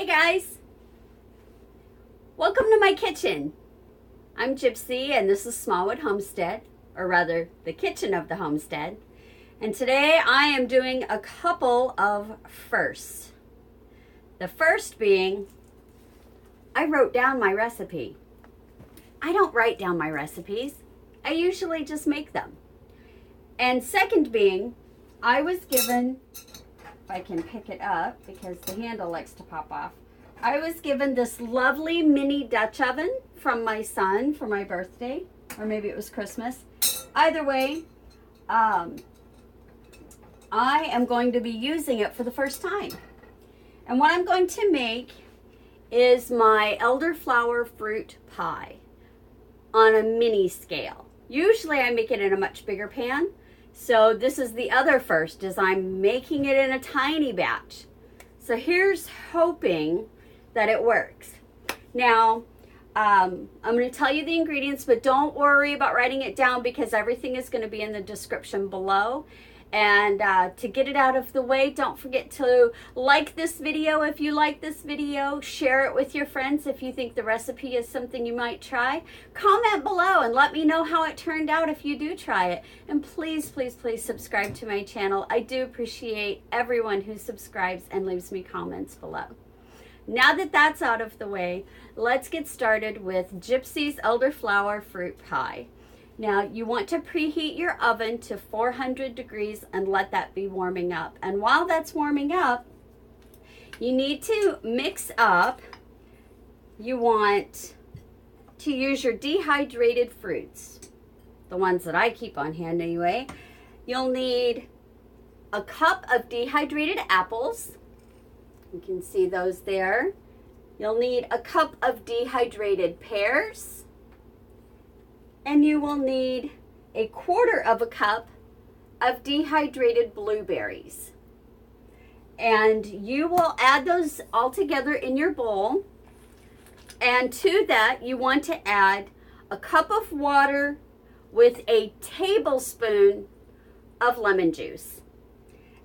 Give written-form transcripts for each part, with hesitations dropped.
guys, welcome to my kitchen. I'm Gypsy and this is Smallwood Homestead, or rather the kitchen of the homestead. And today I am doing a couple of firsts. The first being, I wrote down my recipe. I don't write down my recipes. I usually just make them. And second being, I was given, if I can pick it up because the handle likes to pop off, I was given this lovely mini Dutch oven from my son for my birthday, or maybe it was Christmas. Either way, I am going to be using it for the first time. And what I'm going to make is my elderflower fruit pie on a mini scale. Usually I make it in a much bigger pan. So this is the other first, is I'm making it in a tiny batch. So here's hoping that it works. Now, I'm going to tell you the ingredients, but don't worry about writing it down because everything is going to be in the description below. And to get it out of the way, don't forget to like this video if you like this video. Share it with your friends if you think the recipe is something you might try. Comment below and let me know how it turned out if you do try it. And please, please, please subscribe to my channel. I do appreciate everyone who subscribes and leaves me comments below. Now that that's out of the way, let's get started with Gypsy's elderflower fruit pie. Now, you want to preheat your oven to 400 degrees and let that be warming up. And while that's warming up, you need to mix up, you want to use your dehydrated fruits, the ones that I keep on hand anyway. You'll need a cup of dehydrated apples. You can see those there. You'll need a cup of dehydrated pears. And you will need a quarter of a cup of dehydrated blueberries. And you will add those all together in your bowl. And to that, you want to add a cup of water with a tablespoon of lemon juice.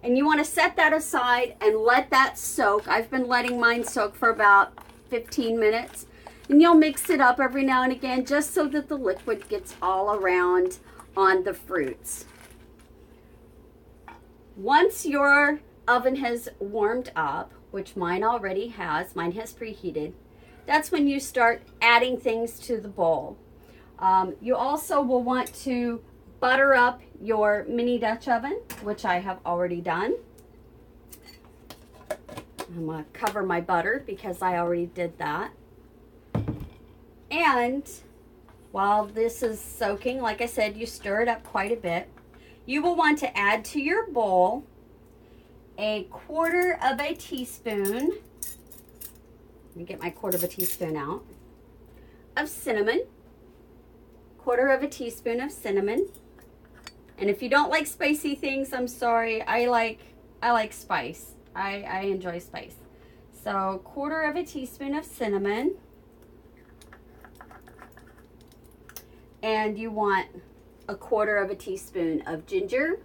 And you want to set that aside and let that soak. I've been letting mine soak for about 15 minutes. And you'll mix it up every now and again just so that the liquid gets all around on the fruits. Once your oven has warmed up, which mine already has, mine has preheated, that's when you start adding things to the bowl. You also will want to butter up your mini Dutch oven, which I have already done. I'm going to cover my butter because I already did that. And while this is soaking, like I said, you stir it up quite a bit. You will want to add to your bowl a quarter of a teaspoon. Let me get my quarter of a teaspoon out. Of cinnamon. Quarter of a teaspoon of cinnamon. And if you don't like spicy things, I'm sorry. I like spice. I enjoy spice. So quarter of a teaspoon of cinnamon. And you want a quarter of a teaspoon of ginger.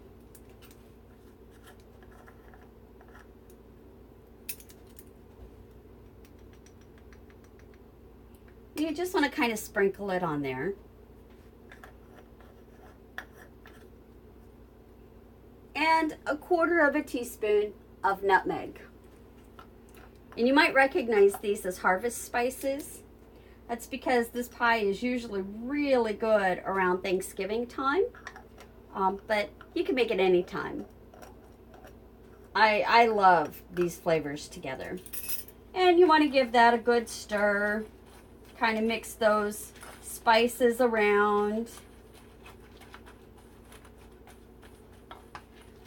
You just want to kind of sprinkle it on there. And a quarter of a teaspoon of nutmeg. And you might recognize these as harvest spices. That's because this pie is usually really good around Thanksgiving time, but you can make it anytime. I love these flavors together. And you want to give that a good stir, kind of mix those spices around.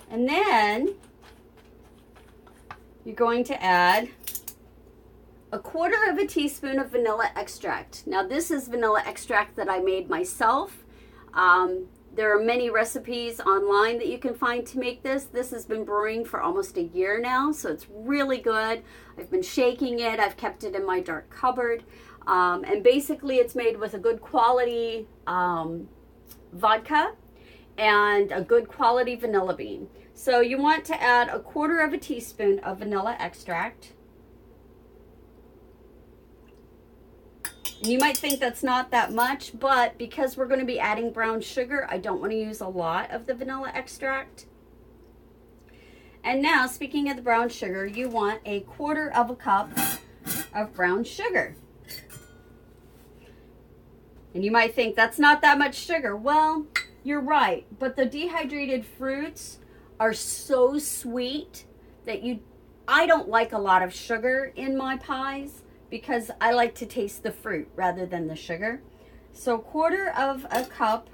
And then you're going to add a quarter of a teaspoon of vanilla extract. Now this is vanilla extract that I made myself. There are many recipes online that you can find to make this. This has been brewing for almost a year now, so it's really good. I've been shaking it. I've kept it in my dark cupboard. And basically it's made with a good quality vodka and a good quality vanilla bean. So you want to add a quarter of a teaspoon of vanilla extract. You might think that's not that much, but because we're going to be adding brown sugar, I don't want to use a lot of the vanilla extract. And now, speaking of the brown sugar, you want a 1/4 cup of brown sugar. And you might think that's not that much sugar. Well, you're right, but the dehydrated fruits are so sweet that I don't like a lot of sugar in my pies because I like to taste the fruit rather than the sugar. So 1/4 cup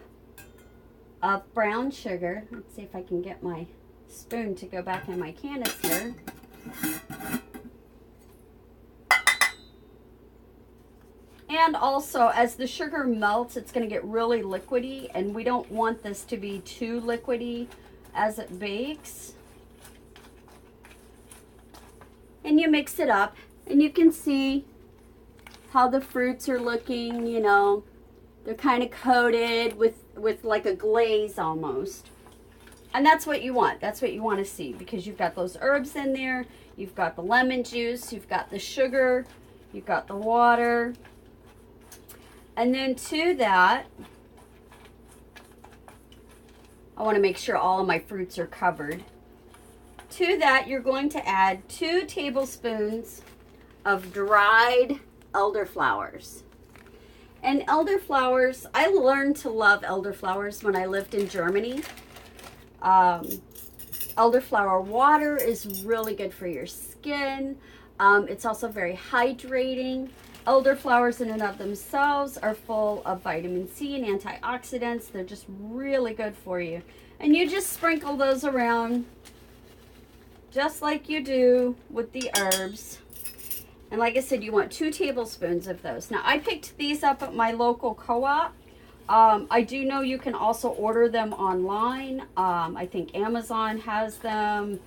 of brown sugar. Let's see if I can get my spoon to go back in my canister. And also, as the sugar melts, it's going to get really liquidy, and we don't want this to be too liquidy as it bakes. And you mix it up, and you can see how the fruits are looking, you know. They're kind of coated with like a glaze almost. And that's what you want. That's what you want to see, because you've got those herbs in there. You've got the lemon juice. You've got the sugar. You've got the water. And then to that, I want to make sure all of my fruits are covered. To that, you're going to add 2 tablespoons of dried elderflowers. And elderflowers, I learned to love elderflowers when I lived in Germany. Elderflower water is really good for your skin. It's also very hydrating. Elderflowers in and of themselves are full of vitamin C and antioxidants. They're just really good for you. And you just sprinkle those around just like you do with the herbs. And like I said, you want 2 tablespoons of those. Now, I picked these up at my local co-op. I do know you can also order them online. I think Amazon has them.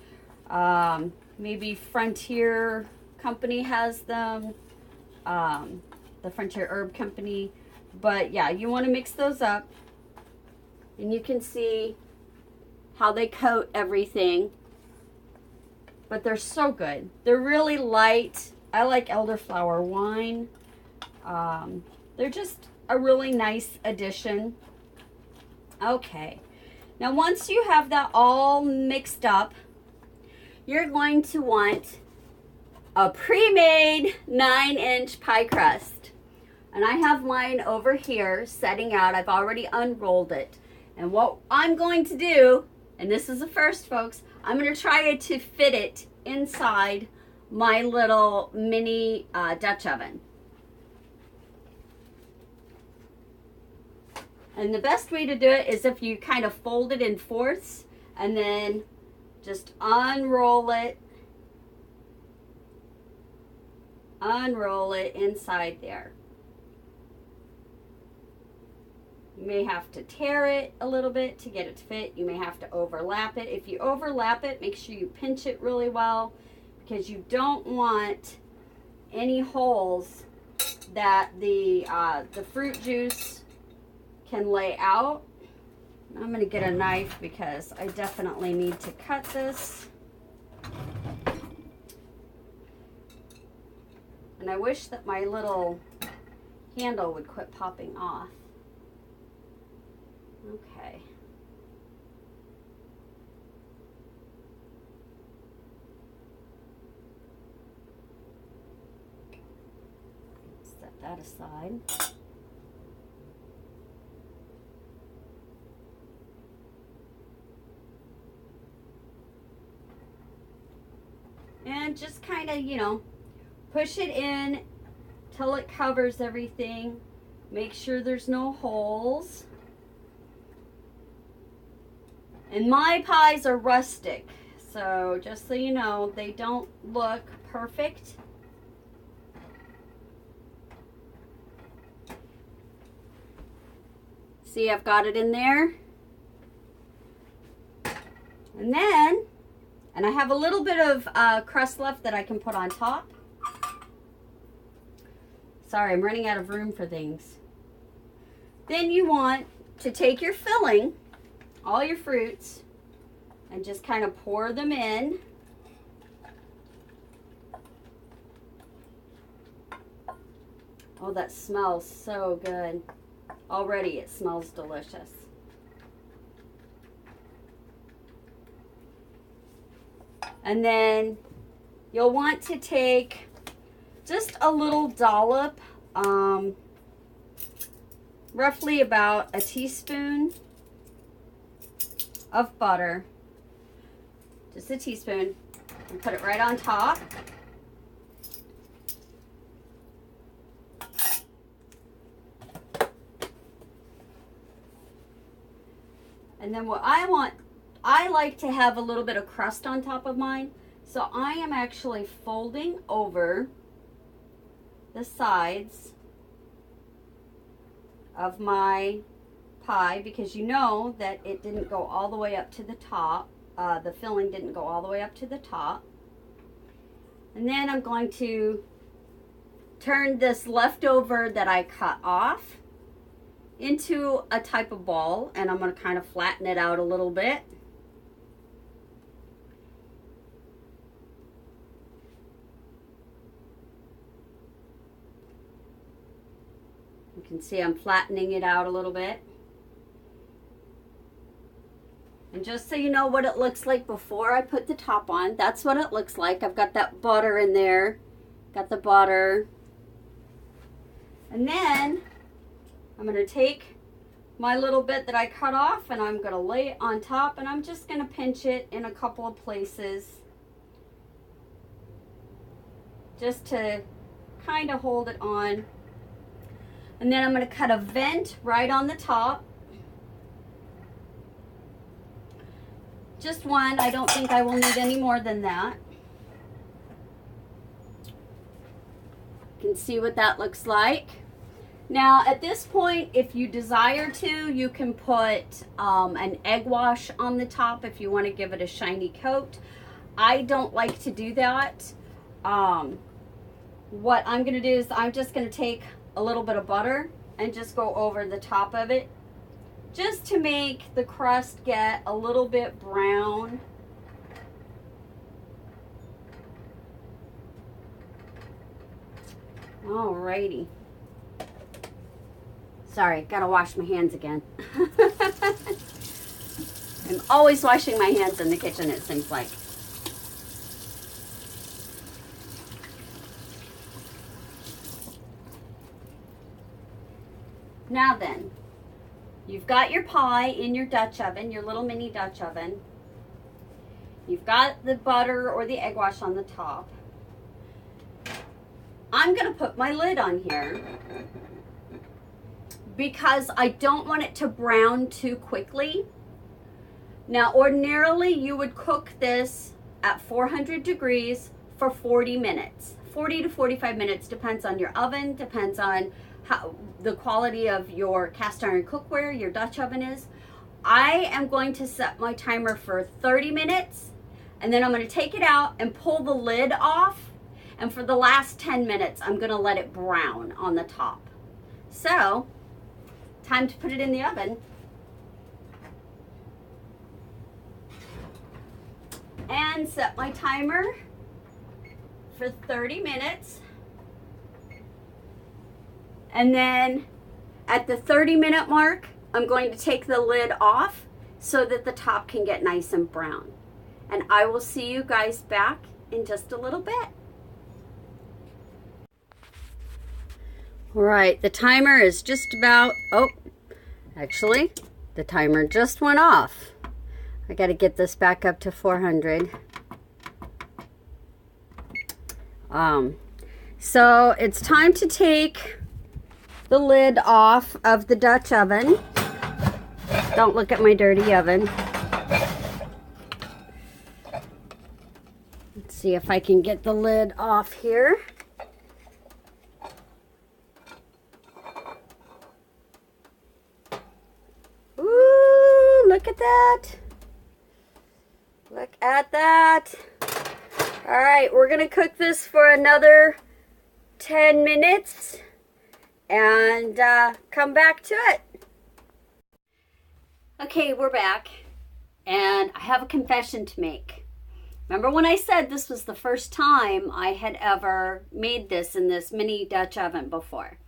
Maybe Frontier Company has them. The Frontier Herb Company. But yeah, you want to mix those up. And you can see how they coat everything. But they're so good. They're really light. I like elderflower wine. They're just a really nice addition. Okay. Now once you have that all mixed up, you're going to want a pre-made 9-inch pie crust. And I have mine over here setting out. I've already unrolled it. And what I'm going to do, and this is the first, folks, I'm going to try to fit it inside my little mini Dutch oven. And the best way to do it is if you kind of fold it in fourths and then just unroll it inside there. You may have to tear it a little bit to get it to fit. You may have to overlap it. If you overlap it, make sure you pinch it really well, because you don't want any holes that the fruit juice can lay out. I'm going to get a knife because I definitely need to cut this. And I wish that my little handle would quit popping off. Okay. Set that aside. And just kind of, you know, push it in till it covers everything. Make sure there's no holes. And my pies are rustic, so just so you know, they don't look perfect. See, I've got it in there. And then, and I have a little bit of crust left that I can put on top. Sorry, I'm running out of room for things. Then you want to take your filling, all your fruits, and just kind of pour them in. Oh, that smells so good. Already it smells delicious. And then you'll want to take just a little dollop, roughly about a teaspoon of butter, just a teaspoon, and put it right on top. And then what I like to have a little bit of crust on top of mine. So I am actually folding over the sides of my pie, because you know that it didn't go all the way up to the top. The filling didn't go all the way up to the top. And then I'm going to turn this leftover that I cut off into a type of ball, and I'm going to kind of flatten it out a little bit. You can see I'm flattening it out a little bit. And just so you know what it looks like before I put the top on, that's what it looks like. I've got that butter in there. Got the butter. And then I'm going to take my little bit that I cut off and I'm going to lay it on top, and I'm just going to pinch it in a couple of places just to kind of hold it on. And then I'm going to cut a vent right on the top. Just one. I don't think I will need any more than that. You can see what that looks like. Now at this point, if you desire to, you can put an egg wash on the top if you want to give it a shiny coat. I don't like to do that. What I'm going to do is I'm just going to take a little bit of butter and just go over the top of it, just to make the crust get a little bit brown. Alrighty. Sorry, gotta wash my hands again. I'm always washing my hands in the kitchen, it seems like. Now then, you've got your pie in your Dutch oven, your little mini Dutch oven. You've got the butter or the egg wash on the top. I'm going to put my lid on here because I don't want it to brown too quickly. Now, ordinarily, you would cook this at 400 degrees for 40 minutes. 40 to 45 minutes, depends on your oven, depends on how the quality of your cast iron cookware, your Dutch oven is. I am going to set my timer for 30 minutes, and then I'm going to take it out and pull the lid off, and for the last 10 minutes I'm going to let it brown on the top. So, time to put it in the oven. And set my timer for 30 minutes. And then at the 30-minute mark, I'm going to take the lid off so that the top can get nice and brown. And I will see you guys back in just a little bit. All right, the timer is just about, oh, actually, the timer just went off. I got to get this back up to 400. So it's time to take the lid off of the Dutch oven. Don't look at my dirty oven. Let's see if I can get the lid off here. Ooh, look at that. Look at that. All right, we're gonna cook this for another 10 minutes and come back to it. Okay, we're back, and I have a confession to make. Remember when I said this was the first time I had ever made this in this mini Dutch oven before?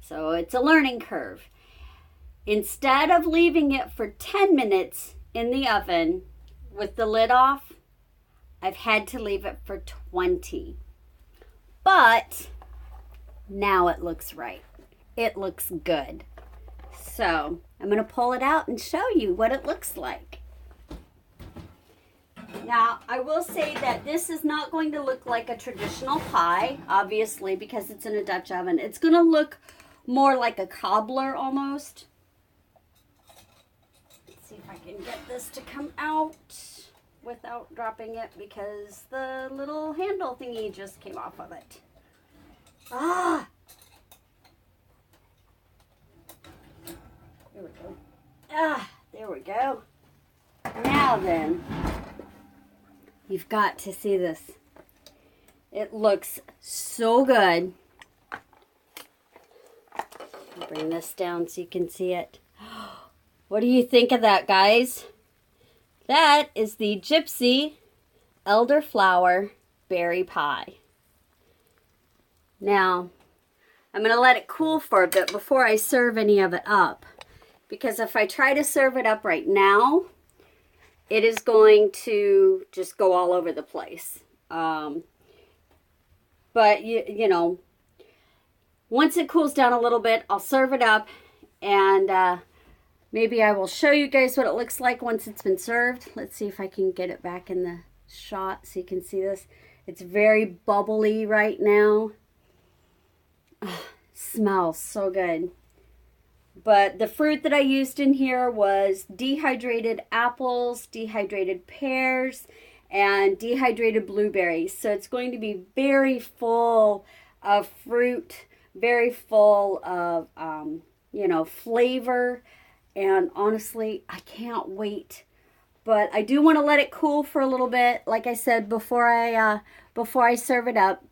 So it's a learning curve. Instead of leaving it for 10 minutes in the oven with the lid off, I've had to leave it for 20. But now it looks right. It looks good. So I'm going to pull it out and show you what it looks like. Now, I will say that this is not going to look like a traditional pie, obviously, because it's in a Dutch oven. It's going to look more like a cobbler almost. Let's see if I can get this to come out without dropping it because the little handle thingy just came off of it. Ah! There we go. Ah, there we go. Now then, you've got to see this. It looks so good. I'll bring this down so you can see it. What do you think of that, guys? That is the Gypsy Elderflower Berry Pie. Now, I'm going to let it cool for a bit before I serve any of it up. Because if I try to serve it up right now, it is going to just go all over the place. But, you know, once it cools down a little bit, I'll serve it up. And maybe I will show you guys what it looks like once it's been served. Let's see if I can get it back in the shot so you can see this. It's very bubbly right now. Oh, smells so good. But the fruit that I used in here was dehydrated apples, dehydrated pears, and dehydrated blueberries. So it's going to be very full of fruit, very full of, you know, flavor. And honestly, I can't wait. But I do want to let it cool for a little bit, like I said, before I serve it up.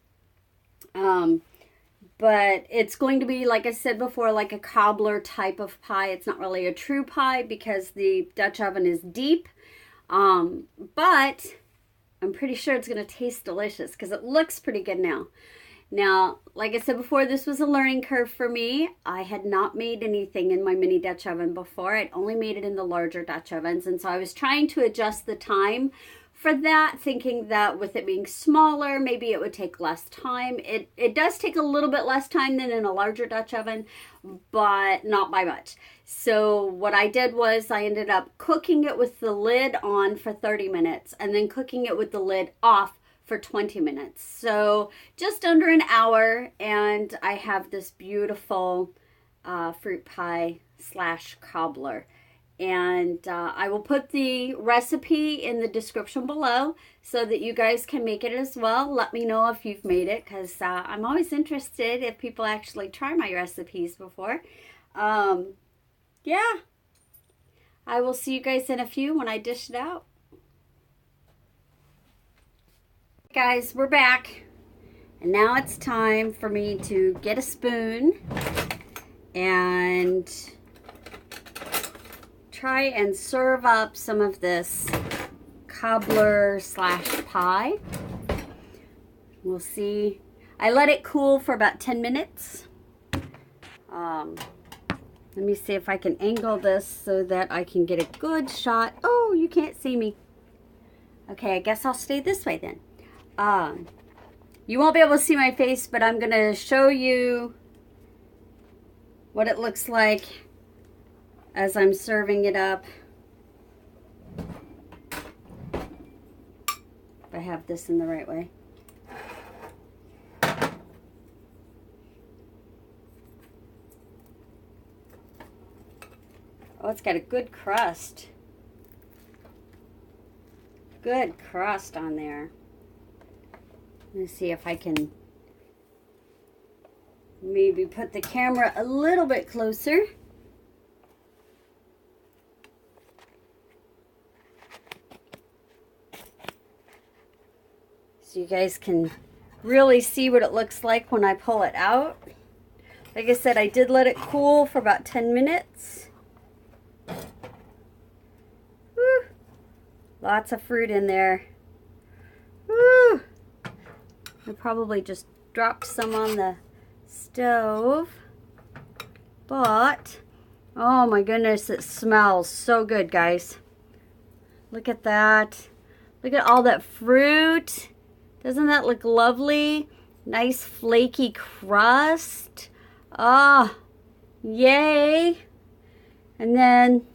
But it's going to be, like I said before, like a cobbler type of pie. It's not really a true pie because the Dutch oven is deep. But I'm pretty sure it's going to taste delicious because it looks pretty good now. Now, like I said before, this was a learning curve for me. I had not made anything in my mini Dutch oven before. I'd only made it in the larger Dutch ovens. And so I was trying to adjust the time for that, thinking that with it being smaller, maybe it would take less time. It does take a little bit less time than in a larger Dutch oven, but not by much. So what I did was I ended up cooking it with the lid on for 30 minutes and then cooking it with the lid off for 20 minutes. So just under an hour, and I have this beautiful fruit pie / cobbler. And I will put the recipe in the description below so that you guys can make it as well. Let me know if you've made it, because I'm always interested if people actually try my recipes before. Yeah. I will see you guys in a few when I dish it out. Guys, we're back. And now it's time for me to get a spoon and try and serve up some of this cobbler / pie. We'll see. I let it cool for about 10 minutes. Let me see if I can angle this so that I can get a good shot. Oh, you can't see me. Okay, I guess I'll stay this way then. You won't be able to see my face, but I'm going to show you what it looks like as I'm serving it up. If I have this in the right way. Oh, it's got a good crust. Good crust on there. Let's see if I can maybe put the camera a little bit closer. So you guys can really see what it looks like when I pull it out. Like I said, I did let it cool for about 10 minutes. Woo. Lots of fruit in there. Woo. I probably just dropped some on the stove. But, oh my goodness, it smells so good, guys. Look at that. Look at all that fruit. Doesn't that look lovely? Nice flaky crust. Ah, yay. And then,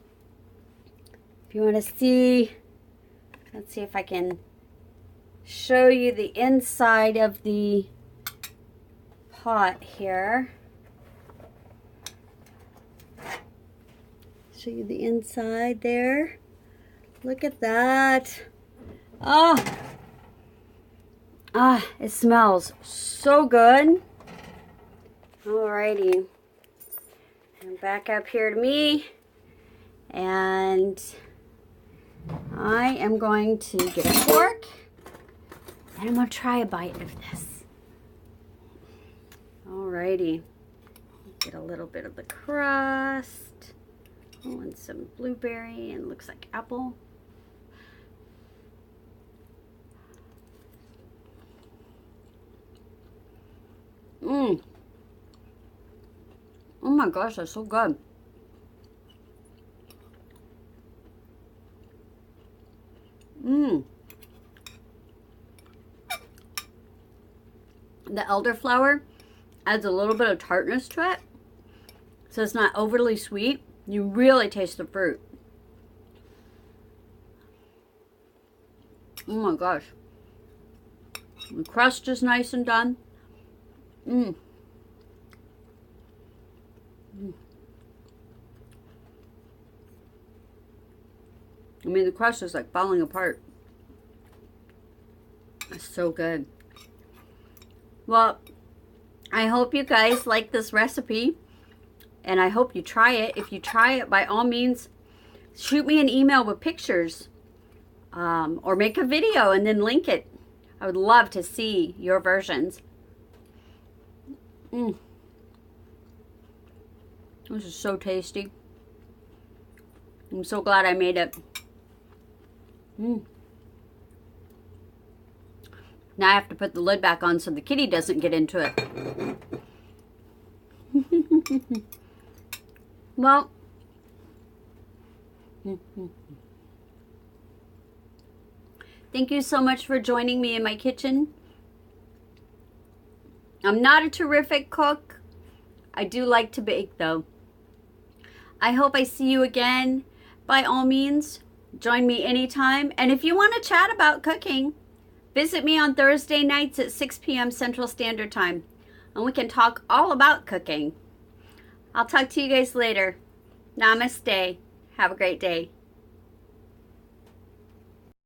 if you want to see, let's see if I can show you the inside of the pot here. Show you the inside there. Look at that. Oh, it smells so good. Alrighty. And back up here to me. And I am going to get a fork. And I'm going to try a bite of this. Alrighty. Get a little bit of the crust. Oh, and some blueberry and looks like apple. Mmm. Oh my gosh, that's so good. Mmm. The elderflower adds a little bit of tartness to it, so it's not overly sweet. You really taste the fruit. Oh my gosh. The crust is nice and done. Mmm. I mean, the crust is like falling apart. It's so good. Well, I hope you guys like this recipe, and I hope you try it. If you try it, by all means, shoot me an email with pictures, or make a video and then link it. I would love to see your versions. This is so tasty. I'm so glad I made it. Now I have to put the lid back on so the kitty doesn't get into it. Well, thank you so much for joining me in my kitchen. I'm not a terrific cook. I do like to bake though. I hope I see you again. By all means, join me anytime. And if you want to chat about cooking, visit me on Thursday nights at 6 p.m. Central Standard Time, and we can talk all about cooking. I'll talk to you guys later. Namaste. Have a great day.